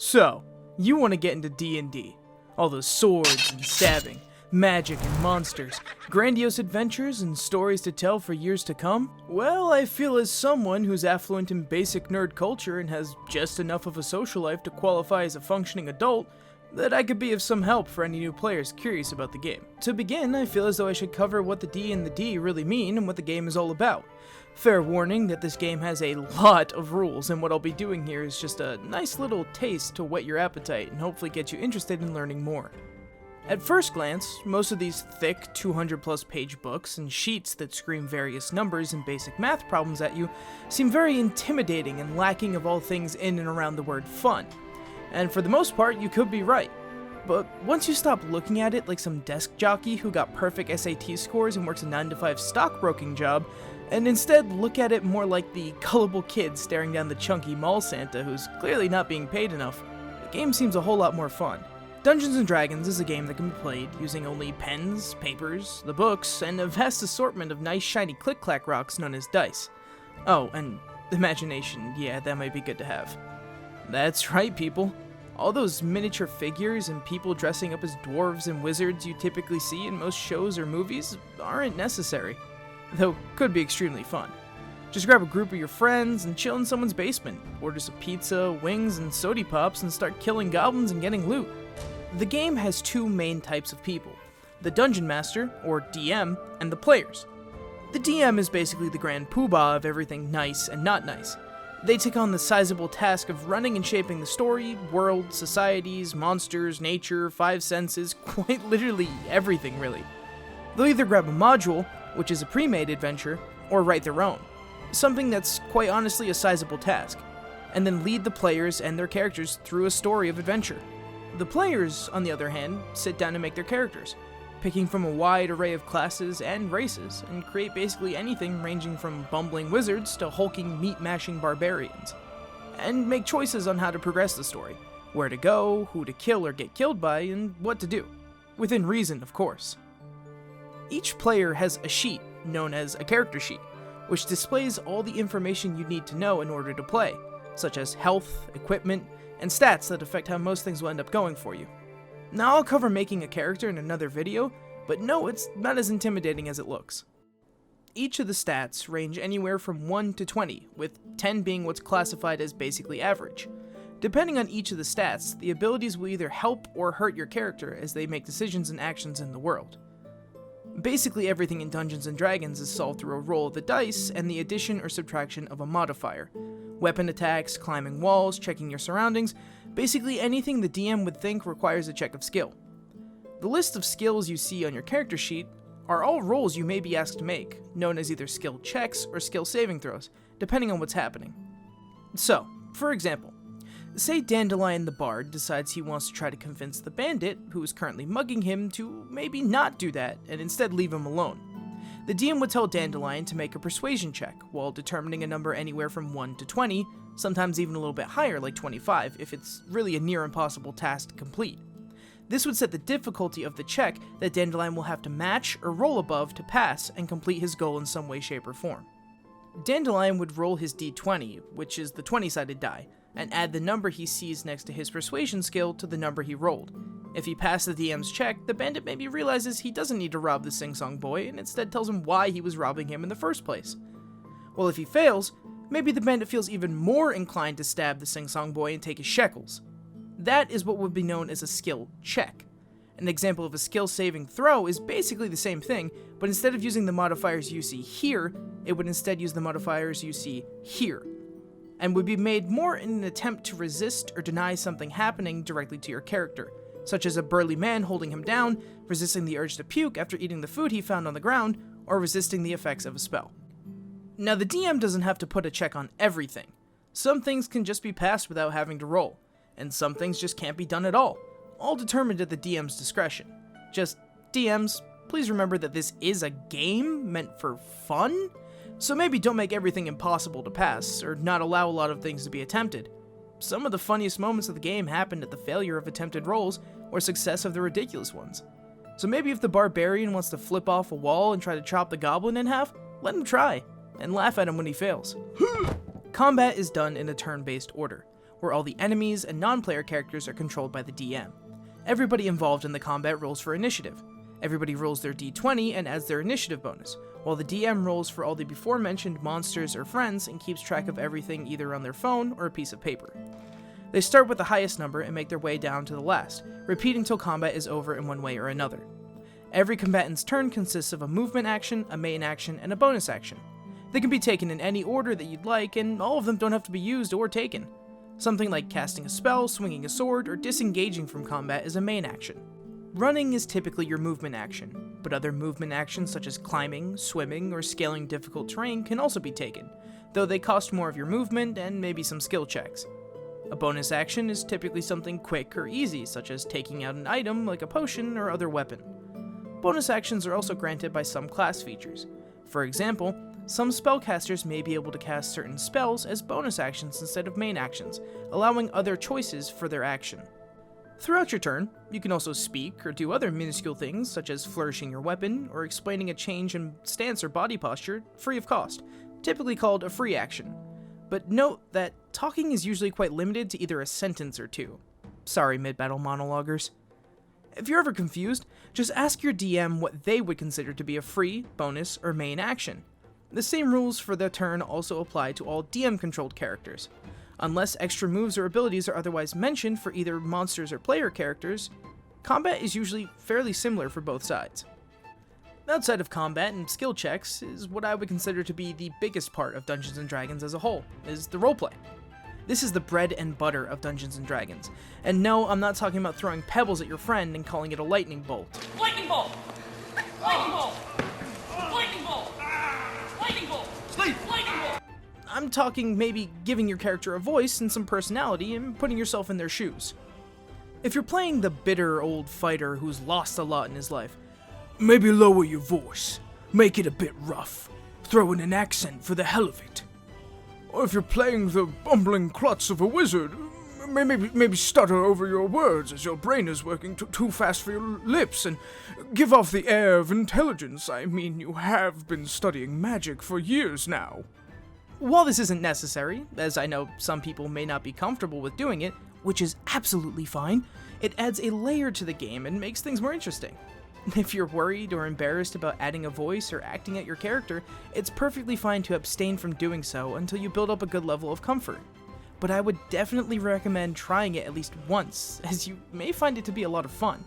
So, you want to get into D&D. All those swords and stabbing, magic and monsters, grandiose adventures and stories to tell for years to come? Well, I feel as someone who's affluent in basic nerd culture and has just enough of a social life to qualify as a functioning adult, that I could be of some help for any new players curious about the game. To begin, I feel as though I should cover what the D and the D really mean and what the game is all about. Fair warning that this game has a lot of rules, and what I'll be doing here is just a nice little taste to whet your appetite and hopefully get you interested in learning more. At first glance, most of these thick 200 plus page books and sheets that scream various numbers and basic math problems at you seem very intimidating and lacking of all things in and around the word fun. And for the most part, you could be right. But once you stop looking at it like some desk jockey who got perfect SAT scores and works a 9-to-5 stockbroking job, and instead look at it more like the gullible kid staring down the chunky mall Santa who's clearly not being paid enough, the game seems a whole lot more fun. Dungeons & Dragons is a game that can be played using only pens, papers, the books, and a vast assortment of nice shiny click-clack rocks known as dice. Oh, and imagination, yeah, that might be good to have. That's right, people. All those miniature figures and people dressing up as dwarves and wizards you typically see in most shows or movies aren't necessary, though could be extremely fun. Just grab a group of your friends and chill in someone's basement, order some pizza, wings, and sody pops and start killing goblins and getting loot. The game has two main types of people, the Dungeon Master, or DM, and the players. The DM is basically the grand poobah of everything nice and not nice. They take on the sizable task of running and shaping the story, world, societies, monsters, nature, five senses, quite literally everything really. They'll either grab a module, which is a pre-made adventure, or write their own, something that's quite honestly a sizable task, and then lead the players and their characters through a story of adventure. The players, on the other hand, sit down and make their characters, picking from a wide array of classes and races, and create basically anything ranging from bumbling wizards to hulking meat-mashing barbarians, and make choices on how to progress the story, where to go, who to kill or get killed by, and what to do. Within reason, of course. Each player has a sheet, known as a character sheet, which displays all the information you need to know in order to play, such as health, equipment, and stats that affect how most things will end up going for you. Now I'll cover making a character in another video, but no, it's not as intimidating as it looks. Each of the stats range anywhere from 1 to 20, with 10 being what's classified as basically average. Depending on each of the stats, the abilities will either help or hurt your character as they make decisions and actions in the world. Basically everything in Dungeons & Dragons is solved through a roll of the dice and the addition or subtraction of a modifier. Weapon attacks, climbing walls, checking your surroundings, basically anything the DM would think requires a check of skill. The list of skills you see on your character sheet are all rolls you may be asked to make, known as either skill checks or skill saving throws, depending on what's happening. So, for example, say Dandelion the Bard decides he wants to try to convince the bandit, who is currently mugging him, to maybe not do that and instead leave him alone. The DM would tell Dandelion to make a persuasion check, while determining a number anywhere from 1 to 20, sometimes even a little bit higher like 25 if it's really a near impossible task to complete. This would set the difficulty of the check that Dandelion will have to match or roll above to pass and complete his goal in some way, shape, or form. Dandelion would roll his d20, which is the 20-sided die, and add the number he sees next to his persuasion skill to the number he rolled. If he passed the DM's check, the bandit maybe realizes he doesn't need to rob the sing-song boy and instead tells him why he was robbing him in the first place. Well, if he fails, maybe the bandit feels even more inclined to stab the sing-song boy and take his shekels. That is what would be known as a skill check. An example of a skill saving throw is basically the same thing, but instead of using the modifiers you see here, it would instead use the modifiers you see here, and would be made more in an attempt to resist or deny something happening directly to your character, such as a burly man holding him down, resisting the urge to puke after eating the food he found on the ground, or resisting the effects of a spell. Now the DM doesn't have to put a check on everything. Some things can just be passed without having to roll, and some things just can't be done at all determined at the DM's discretion. Just, DMs, please remember that this is a game meant for fun, so maybe don't make everything impossible to pass, or not allow a lot of things to be attempted. Some of the funniest moments of the game happened at the failure of attempted rolls, or success of the ridiculous ones. So maybe if the barbarian wants to flip off a wall and try to chop the goblin in half, let him try, and laugh at him when he fails. Combat is done in a turn-based order, where all the enemies and non-player characters are controlled by the DM. Everybody involved in the combat rolls for initiative. Everybody rolls their d20 and adds their initiative bonus, while the DM rolls for all the before-mentioned monsters or friends and keeps track of everything either on their phone or a piece of paper. They start with the highest number and make their way down to the last, repeating till combat is over in one way or another. Every combatant's turn consists of a movement action, a main action, and a bonus action. They can be taken in any order that you'd like, and all of them don't have to be used or taken. Something like casting a spell, swinging a sword, or disengaging from combat is a main action. Running is typically your movement action, but other movement actions such as climbing, swimming, or scaling difficult terrain can also be taken, though they cost more of your movement and maybe some skill checks. A bonus action is typically something quick or easy, such as taking out an item like a potion or other weapon. Bonus actions are also granted by some class features. For example, some spellcasters may be able to cast certain spells as bonus actions instead of main actions, allowing other choices for their action. Throughout your turn, you can also speak or do other minuscule things such as flourishing your weapon or explaining a change in stance or body posture free of cost, typically called a free action. But note that talking is usually quite limited to either a sentence or two. Sorry, mid-battle monologuers. If you're ever confused, just ask your DM what they would consider to be a free, bonus, or main action. The same rules for the turn also apply to all DM-controlled characters. Unless extra moves or abilities are otherwise mentioned for either monsters or player characters, combat is usually fairly similar for both sides. Outside of combat and skill checks is what I would consider to be the biggest part of Dungeons & Dragons as a whole, is the roleplay. This is the bread and butter of Dungeons & Dragons. And no, I'm not talking about throwing pebbles at your friend and calling it a lightning bolt. Lightning bolt! Lightning bolt! Lightning bolt! Lightning bolt! Sleep! Lightning bolt! I'm talking maybe giving your character a voice and some personality and putting yourself in their shoes. If you're playing the bitter old fighter who's lost a lot in his life, maybe lower your voice, make it a bit rough, throw in an accent for the hell of it. Or if you're playing the bumbling klutz of a wizard, maybe stutter over your words as your brain is working too fast for your lips and give off the air of intelligence. I mean, you have been studying magic for years now. While this isn't necessary, as I know some people may not be comfortable with doing it, which is absolutely fine, it adds a layer to the game and makes things more interesting. If you're worried or embarrassed about adding a voice or acting out your character, it's perfectly fine to abstain from doing so until you build up a good level of comfort. But I would definitely recommend trying it at least once, as you may find it to be a lot of fun.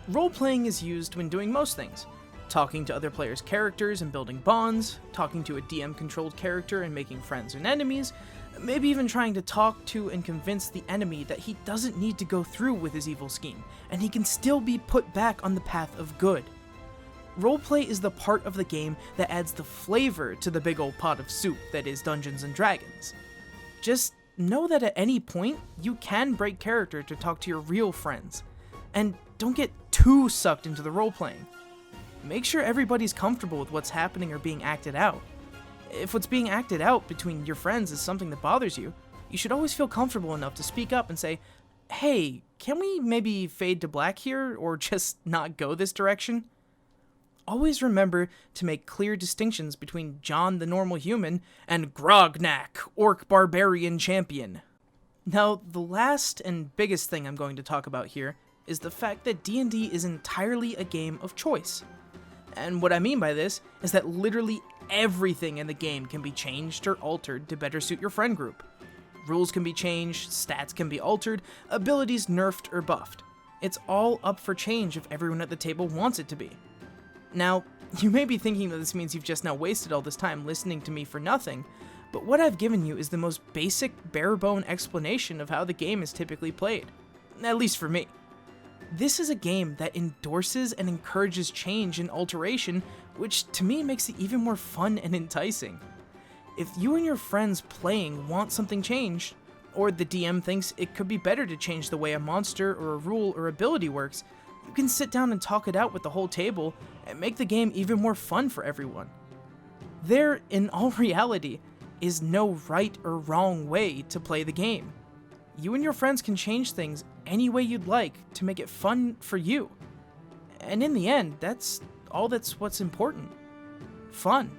Role-playing is used when doing most things. Talking to other players' characters and building bonds, talking to a DM-controlled character and making friends and enemies, maybe even trying to talk to and convince the enemy that he doesn't need to go through with his evil scheme, and he can still be put back on the path of good. Roleplay is the part of the game that adds the flavor to the big old pot of soup that is Dungeons & Dragons. Just know that at any point, you can break character to talk to your real friends, and don't get too sucked into the roleplaying. Make sure everybody's comfortable with what's happening or being acted out. If what's being acted out between your friends is something that bothers you, you should always feel comfortable enough to speak up and say, "Hey, can we maybe fade to black here, or just not go this direction?" Always remember to make clear distinctions between John the normal human and Grognak, orc barbarian champion. Now, the last and biggest thing I'm going to talk about here is the fact that D&D is entirely a game of choice. And what I mean by this is that literally everything in the game can be changed or altered to better suit your friend group. Rules can be changed, stats can be altered, abilities nerfed or buffed. It's all up for change if everyone at the table wants it to be. Now, you may be thinking that this means you've just now wasted all this time listening to me for nothing, but what I've given you is the most basic, bare-bone explanation of how the game is typically played. At least for me. This is a game that endorses and encourages change and alteration, which to me makes it even more fun and enticing. If you and your friends playing want something changed, or the DM thinks it could be better to change the way a monster or a rule or ability works, you can sit down and talk it out with the whole table and make the game even more fun for everyone. There, in all reality, is no right or wrong way to play the game. You and your friends can change things any way you'd like to make it fun for you. And in the end, that's what's important. Fun.